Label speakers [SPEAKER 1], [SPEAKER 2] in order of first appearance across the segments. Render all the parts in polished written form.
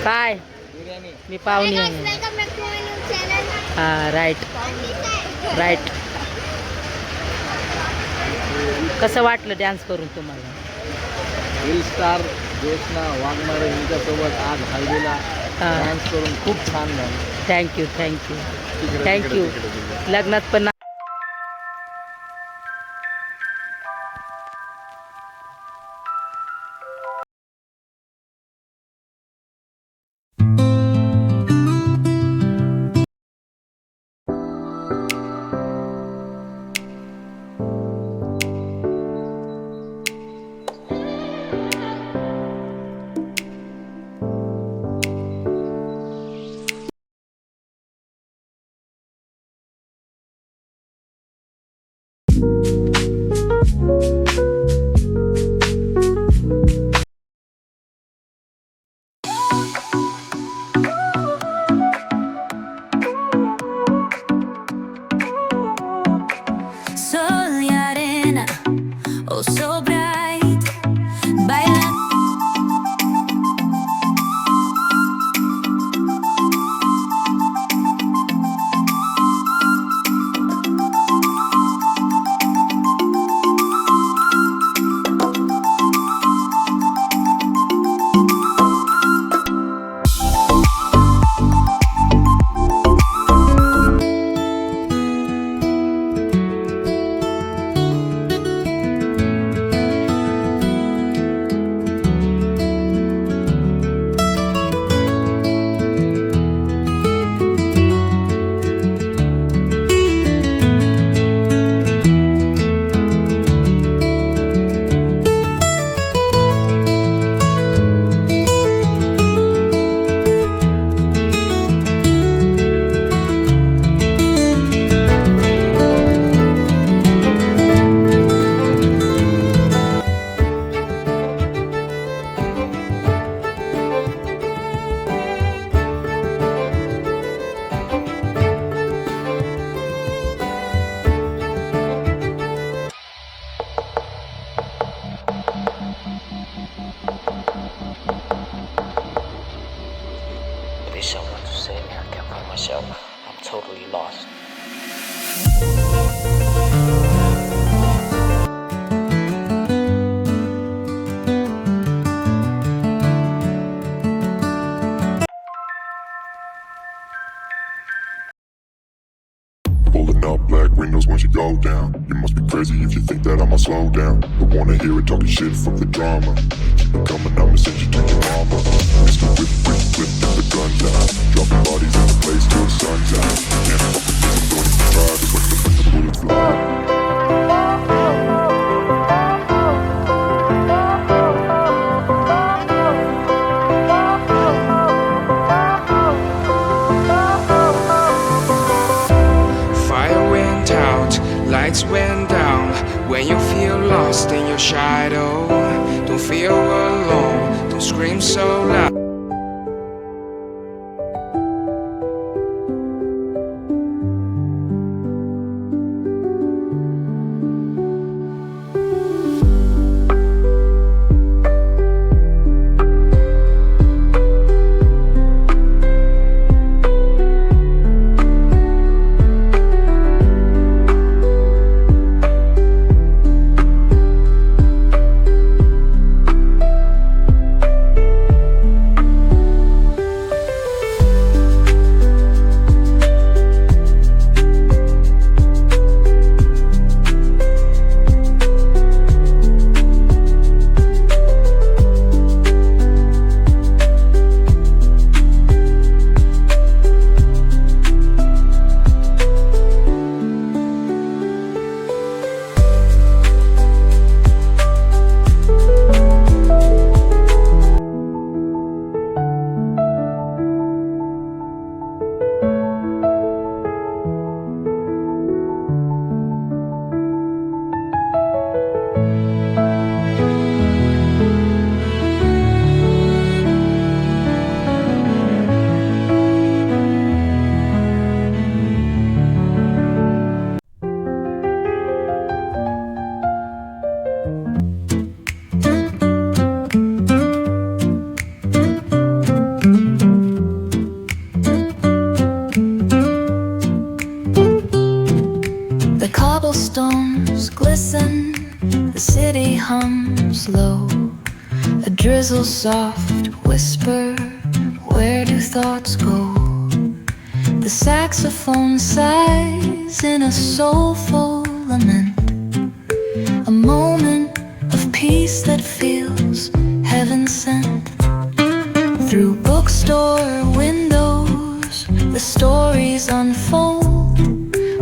[SPEAKER 1] काय मी पाहुणी आहे. हा राईट राईट. कसं वाटलं डान्स करून तुम्हाला?
[SPEAKER 2] हिल स्टार ज्योत्स्ना वाघमारे यांच्यासोबत आज हल्दीला डान्स करून खूप छान झालं.
[SPEAKER 1] Thank you thank you thank you. लग्नात पण
[SPEAKER 3] Sol y arena, oh so bright, baila.
[SPEAKER 4] There's someone to save me. I can't find myself. I'm totally lost.
[SPEAKER 5] Pulling up black windows once you go down. You must be crazy if you think that I'ma slow down. Don't wanna hear it talking shit from the drama. Keep it coming, I'ma send you to your mama. Mr. Whip, whip, whip, get the guns out. Dropping bodies in the place till the sun's out. Can't fuck with this, don't even try. Just when the bullets fly.
[SPEAKER 6] Fire went out, lights went down. When you feel lost in your shadow, don't feel alone, don't scream so loud.
[SPEAKER 3] comes low, a drizzle soft whisper, where do thoughts go? The saxophone sighs in a soulful lament, a moment of peace that feels heaven sent. Through bookstore windows, the stories unfold.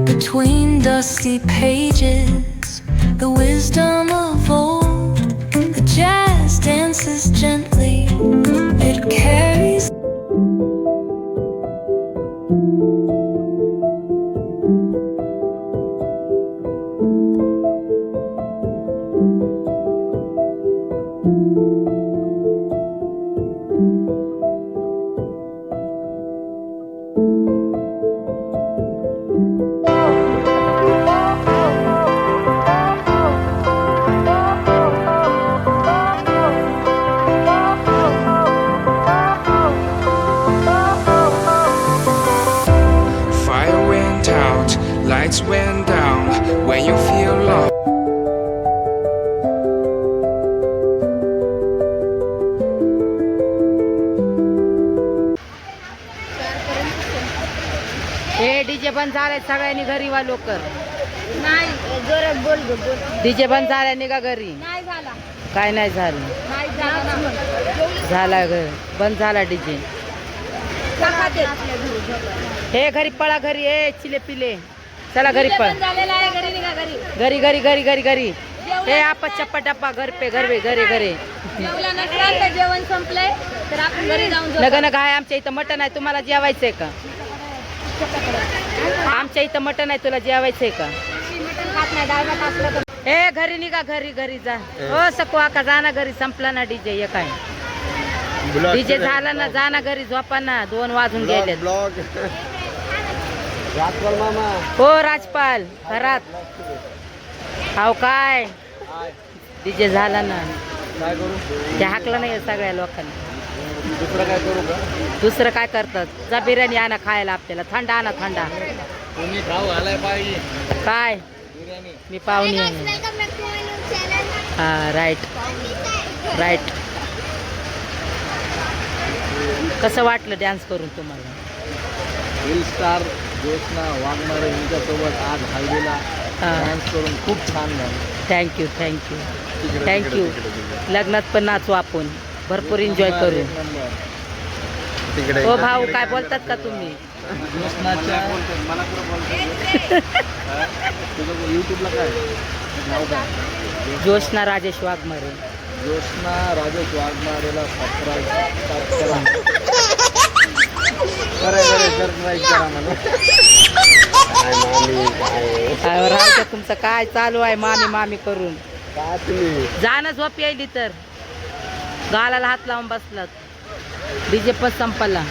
[SPEAKER 3] Between dusty pages, the wisdom of old. The jazz dances gently, it carries.
[SPEAKER 6] Fire went out, lights went down. When you feel lost.
[SPEAKER 1] हे DJ बंद झालाय, सगळ्यांनी घरी वा लवकर.
[SPEAKER 7] नाही जोरात बोल ग बोल.
[SPEAKER 1] डीजे बंद झालाय, निघा घरी.
[SPEAKER 7] नाही झाला.
[SPEAKER 1] काय नाही झालं,
[SPEAKER 7] नाही झाला ना.
[SPEAKER 1] झाला बंद झाला डीजे.
[SPEAKER 7] काका ते.
[SPEAKER 1] हे घरी पळा, घरी हे चिले पिले. चला घरी पळ.
[SPEAKER 7] जेवण झालेलं आहे, घरी निघा घरी.
[SPEAKER 1] घरी घरी घरी घरी घरी. हे आपण चप्पा टप्पा घर पे घरी घरी घरी.
[SPEAKER 7] जेवला नसलं तर जेवण संपलंय तर आपण घरी जाऊन झोपू.
[SPEAKER 1] नग नग आहे, आमच्या इथं मटण आहे, तुम्हाला जेवायचंय का? आमच्या इथं मटण आहे, तुला जेवायचंय का?
[SPEAKER 7] मटण खात नाही, डाळ भात असलं तर.
[SPEAKER 1] हे घरी निघा, घरी घरी जा. हो सकू आका, जा ना घरी, संपला ना डीजे. हे काय डीजे झाला ना, जा ना घरी, झोपा ना, 2 वाजून गेले.
[SPEAKER 2] मामा
[SPEAKER 1] हो राजपाल घरात. हाव काय डीजे झाला ना,
[SPEAKER 2] काय करू?
[SPEAKER 1] ते हाकलं नाही सगळ्या लोकांना.
[SPEAKER 2] दुसरं काय करू का?
[SPEAKER 1] दुसरं काय करतात? जा बिर्याणी आणा खायला, आपल्याला थंड आणा, थंडा.
[SPEAKER 2] तुम्ही खाऊ घालाय पाहिजे
[SPEAKER 1] काय
[SPEAKER 2] बिर्याणी.
[SPEAKER 1] मी पाहुणी आहे. हा राईट राईट. कसं वाटलं डान्स करून तुम्हाला?
[SPEAKER 2] हिल स्टार ज्योत्स्ना वाघमारे यांच्यासोबत आज हल्दीला
[SPEAKER 1] हा.
[SPEAKER 2] डान्स करून खूप छान झालं.
[SPEAKER 1] Thank you thank you thank you. लग्नात पण नाचू आपण, भरपूर एन्जॉय करू.
[SPEAKER 2] एक नंबर. तिकडे
[SPEAKER 1] हो भाऊ, काय बोलतात का तुम्ही?
[SPEAKER 2] ज्योत्स्नाच्या तुझं युट्यूबला काय नाव काय?
[SPEAKER 1] ज्योत्स्ना राजेश वाघमारे.
[SPEAKER 2] ज्योत्स्ना राजेश वाघमारेला सबस्क्राईब करा. सबस्क्राईब करा मला. काय मामी काय
[SPEAKER 1] राहू द्या, तुमचं काय चालू आहे मामी मामी करून.
[SPEAKER 2] काय तुम्ही
[SPEAKER 1] जाणं झोप यायली तर गालाला हात लावून बसलात. डीजे पण संपला.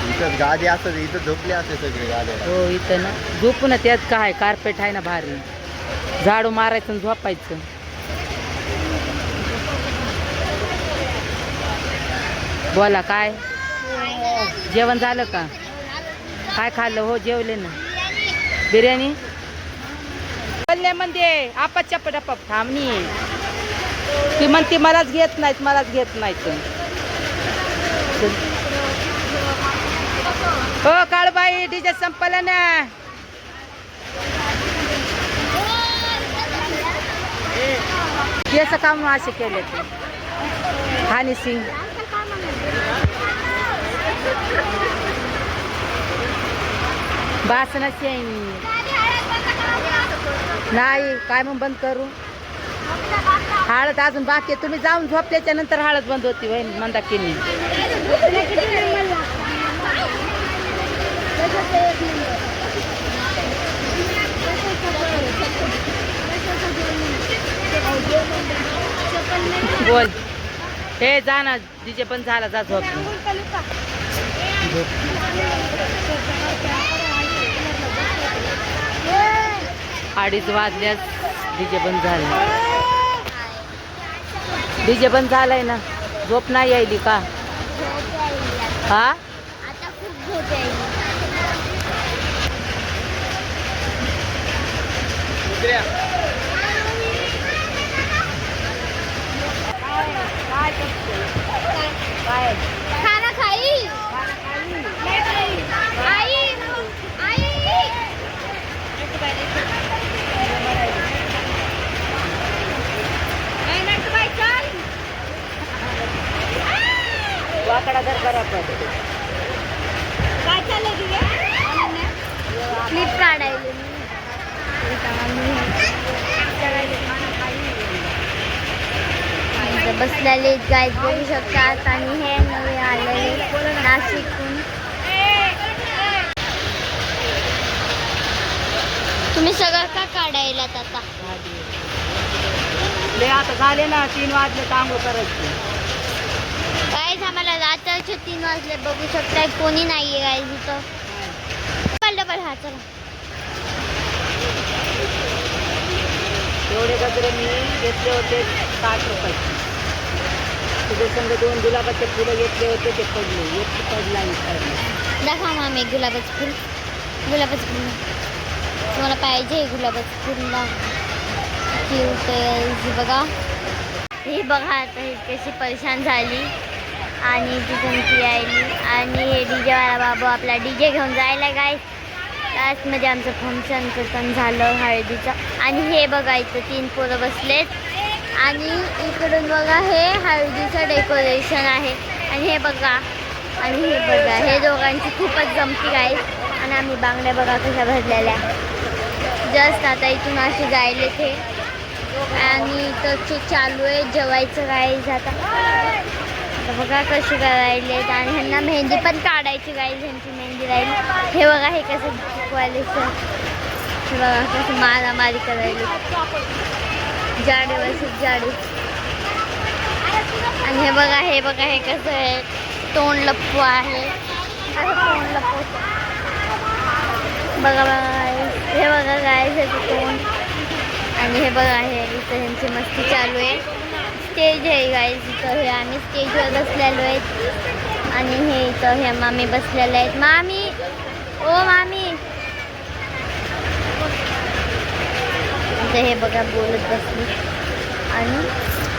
[SPEAKER 2] इथं गादी असत, इथं झोपले असते सगळे गाड्या.
[SPEAKER 1] हो इथं ना झोपू ना, त्यात काय कार्पेट आहे ना भारी, झाडू मारायचं आणि झोपायचं. बोला काय जेवण झालं का? काय खाल्लं? हो जेवले ना. बिर्याणी बोलले म्हणते आपा चप्पा टप्पा थांबणी. ती म्हणते मलाच घेत नाहीत, मलाच घेत नाहीत. हो काळबाई डीजे संपला ना. केस काम असे केले ते हानी सिंग. बासनाची आहे मी. नाही काय मग बंद करू? हळद अजून बाकी आहे. तुम्ही जाऊन झोपल्याच्या नंतर हळद बंद होती वय मंदाकिनी. बोल. हे जा ना, डीजे पण झाला, जा झोप. 2:30 वाजल्यास डीजे बंद झाला. डीजे बंद झालाय ना, झोप नाही यायली का? हा
[SPEAKER 7] आता खूप झोप यायली.
[SPEAKER 2] इकडे या.
[SPEAKER 1] काय करते काय
[SPEAKER 7] खाना खाई आई आई
[SPEAKER 1] वाकडा घर करा पण
[SPEAKER 7] काय चाललंय तुझे क्लिप काढायला बसलेले गाय बघू शकतात आणि हे नवे आलेले नाशिकहून. तुम्ही सगळं का काढायला आता
[SPEAKER 1] लय आता झाले ना 3 वाजले तांबू करायचे
[SPEAKER 7] गाईज आम्हाला रात्रीचे 3 वाजले बघू शकताय कोणी नाहीये गाईज इथं. डबल हा चला
[SPEAKER 1] एवढे गजरे मी घेतले होते 60 रुपयाचे. तुझे संग 2 गुलाबाचे फुलं घेतले होते ते पडले एक पडला
[SPEAKER 7] दाखवा मामी गुलाबाचं फुल. गुलाबाचं फुल तुम्हाला पाहिजे गुलाबाचं फुल बघा. ही बघा आता ही कशी परेशान झाली आणि ती तुमची आली आणि हे डीजेवाला बाबू आपला डीजे घेऊन जायला गाय. लास्टमध्ये आमचं फंक्शनचं पण झालं हळदीचं. आणि हे बघा इथं 3 पोरं बसलेत आणि इकडून बघा हे हळदीचं डेकोरेशन आहे. आणि हे बघा हे दोघांची खूपच जमती गाईस. आणि आम्ही बांगड्या बघा कशा भरलेल्या जस्ट आता इथून असे जायले ते. आणि इथं चालू आहे जेवायचं गाईज आता बघा कशी करायलेत. आणि ह्यांना मेहंदी पण काढायची गाईज ह्यांची मेहंदी राहील. हे बघा हे कसं शिकवायले हे बघा कसं मारामारी करायले जाडे वर्षात जाडे. आणि हे बघा हे कसं आहे तोंड लपू आहे कसं तोंड लपवतं बघा हे बघा गाईज ह्याचं तोंड. आणि हे बघा हे इथं ह्यांची मस्ती चालू आहे. स्टेज आहे गाईज इथं हे आम्ही स्टेजवर बसलेलो आहेत. आणि हे इथं हे मामी बसलेले आहेत. मामी ओ मामी इथं हे बघा बोलत बसली. आणि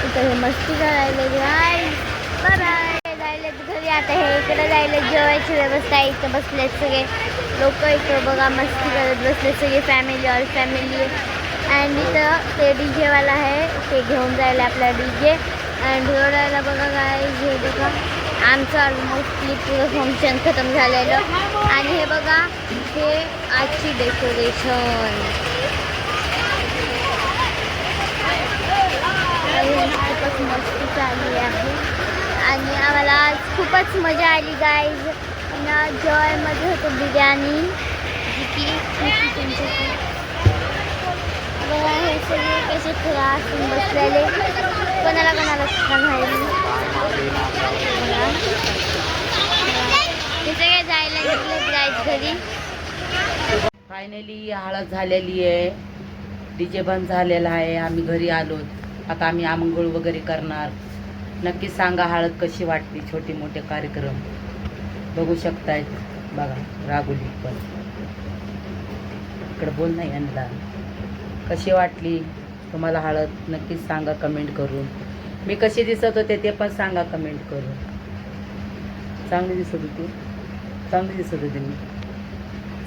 [SPEAKER 7] इथं हे मस्ती करायला गाईज. बाय जायला घरी आता हे इकडे जायला जेवायची व्यवस्था आहे. इथं बसलेत सगळे लोक इथं बघा मस्ती करत बसले सगळे फॅमिली ऑल फॅमिली. अँड इथं ते डीजेवाला आहे ते घेऊन जायला आपला डीजे. अँड रोडायला बघा काय हे बघा आमचं ऑलमोस्टली पुरं फंक्शन खतम झालेलं. आणि हे बघा हे आजची डेकोरेशन खूपच मस्ती चालली आहे. आणि आम्हाला आज खूपच मजा आली गाईज. आणि जेवायमध्ये होतं बिर्याणी जी की तुमच्याकडे बघा हे सगळे कसे असून बसलेले कोणाला सांगायला हे सगळे जायला घेतले जायचं घरी.
[SPEAKER 1] फायनली हळद झालेली आहे. डीजे बंद झालेला आहे. आम्ही घरी आलो. आता आम्ही आंघोळ वगैरे करणार. नक्की सांगा हळद कशी वाटली. छोटे मोठे कार्यक्रम बघू शकतायत बघा. रागोली पण इकडं बोल नाही यांना कशी वाटली तुम्हाला हळद नक्कीच सांगा कमेंट करून. मी कशी दिसत होते ते पण सांगा कमेंट करून. चांगली दिसत होती मी.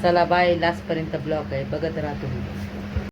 [SPEAKER 1] चला बाय. लास्टपर्यंत ब्लॉग आहे बघत राहा तुम्ही.